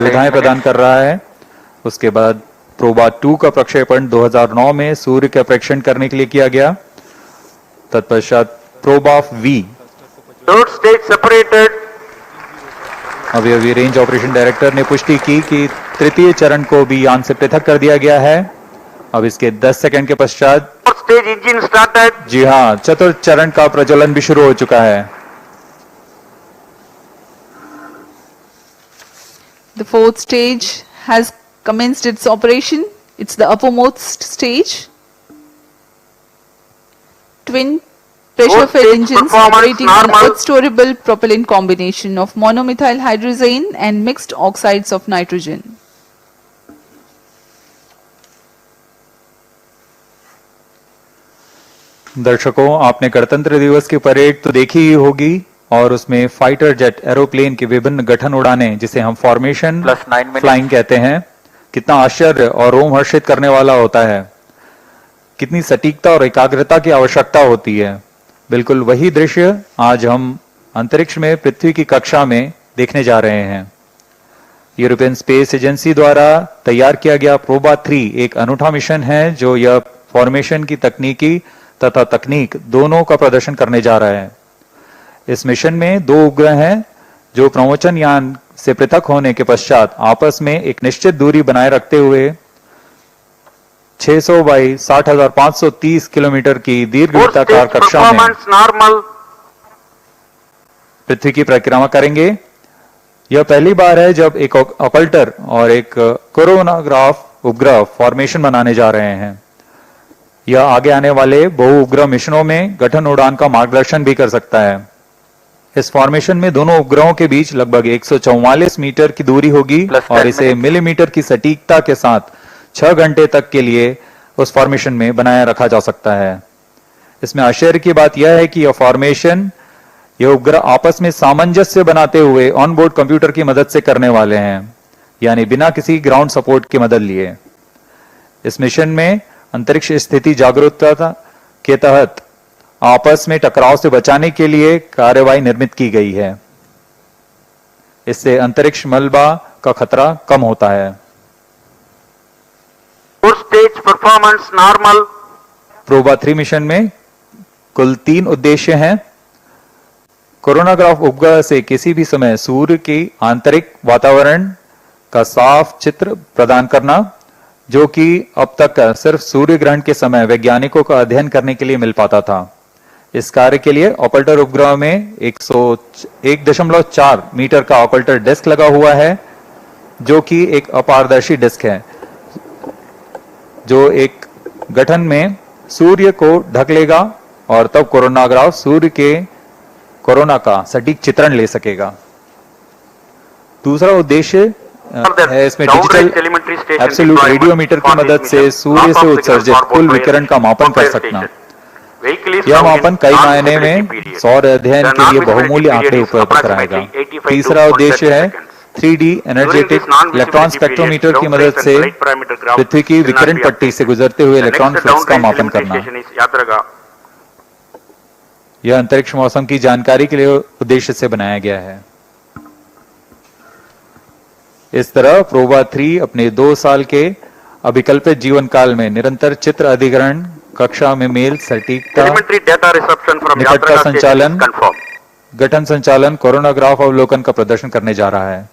सुविधाएं प्रदान कर रहा है। उसके बाद प्रोबा 2 का प्रक्षेपण 2009 में सूर्य का परीक्षण करने के लिए किया गया। तत्पश्चात Proba V Third stage separated. अभी रेंज ऑपरेशन डायरेक्टर ने पुष्टि की कि तृतीय चरण को भी यान से पृथक कर दिया गया है। अब इसके 10 सेकंड के पश्चात Fourth stage engine started. जी हाँ, चतुर्थ चरण का प्रज्वलन भी शुरू हो चुका है। The fourth stage has commenced its operation. It's the uppermost stage. Twin pressure-fed Fourth stage engines performance operating on normal. earth-storable propellant combination of monomethyl hydrazine and mixed oxides of nitrogen. दर्शकों, आपने गणतंत्र दिवस की parade तो देखी ही होगी और उसमें फाइटर जेट एरोप्लेन की विभिन्न गठन उड़ानें, जिसे हम फॉर्मेशन फ्लाइंग कहते हैं, कितना आश्चर्य और रोमहर्षित करने वाला होता है। कितनी सटीकता और एकाग्रता की आवश्यकता होती है। बिल्कुल वही दृश्य आज हम अंतरिक्ष में पृथ्वी की कक्षा में देखने जा रहे हैं। यूरोपियन स्पेस एजेंसी द्वारा तैयार किया गया प्रोबा 3 एक अनूठा मिशन है जो यह फॉर्मेशन की तकनीकी तथा तकनीक दोनों का प्रदर्शन करने जा रहा है। इस मिशन में 2 उपग्रह हैं जो प्रमोचन यान से पृथक होने के पश्चात आपस में एक निश्चित दूरी बनाए रखते हुए 600 बाई 60,530 किलोमीटर की दीर्घ Fourth वृत्ताकार stage कक्षा में performance normal. पृथ्वी की परिक्रमा करेंगे। यह पहली बार है जब एक ऑकल्टर और एक कोरोनाग्राफ उपग्रह फॉर्मेशन बनाने जा रहे हैं। यह आगे आने वाले बहु उपग्रह मिशनों में गठन उड़ान का मार्गदर्शन भी कर सकता है। इस फॉर्मेशन में दोनों उपग्रहों के बीच लगभग 144 मीटर की दूरी होगी और इसे मिलीमीटर की सटीकता के साथ 6 घंटे तक के लिए उस फॉर्मेशन में बनाया रखा जा सकता है। इसमें आश्चर्य की बात यह है कि यह फॉर्मेशन ये उपग्रह आपस में सामंजस्य बनाते हुए ऑन बोर्ड कंप्यूटर की मदद से करने वाले हैं, यानी बिना किसी ग्राउंड सपोर्ट की मदद लिए। इस मिशन में अंतरिक्ष स्थिति जागरूकता के तहत आपस में टकराव से बचाने के लिए कार्यवाही निर्मित की गई है। इससे अंतरिक्ष मलबा का खतरा कम होता है। Fourth stage performance normal. PROBA 3 mission में कुल 3 उद्देश्य हैं। कोरोनाग्राफ उपग्रह से किसी भी समय सूर्य की आंतरिक वातावरण का साफ चित्र प्रदान करना, जो कि अब तक सिर्फ सूर्य ग्रहण के समय वैज्ञानिकों का अध्ययन करने के लिए मिल पाता था। इस कार्य के लिए ऑकल्टर उपग्रह में 1.4 मीटर का ऑकल्टर डिस्क लगा हुआ है, जो कि एक अपारदर्शी डिस्क है जो एक गठन में सूर्य को ढक लेगा और तब कोरोनाग्राफ सूर्य के कोरोना का सटीक चित्रण ले सकेगा। दूसरा उद्देश्य है इसमें डिजिटल एब्सोल्यूट रेडियोमीटर की मदद से सूर्य से उत्सर्जित कुल विकिरण का मापन कर सकना। यह मापन कई मायने में सौर अध्ययन के लिए बहुमूल्य आंकड़े उपलब्ध कराएगा। तीसरा उद्देश्य है 3D एनर्जेटिक इलेक्ट्रॉन स्पेक्ट्रोमीटर की मदद से पृथ्वी की विकिरण पट्टी से गुजरते हुए इलेक्ट्रॉन फ्लक्स का मापन करना। यह अंतरिक्ष मौसम की जानकारी के लिए उद्देश्य से बनाया गया है। इस तरह प्रोबा 3 अपने 2 साल के अभिकल्पित जीवन काल में निरंतर चित्र अधिग्रहण, कक्षा में मेल, सटीकता, निकटता संचालन, गठन संचालन, कोरोनाग्राफ अवलोकन का प्रदर्शन करने जा रहा है।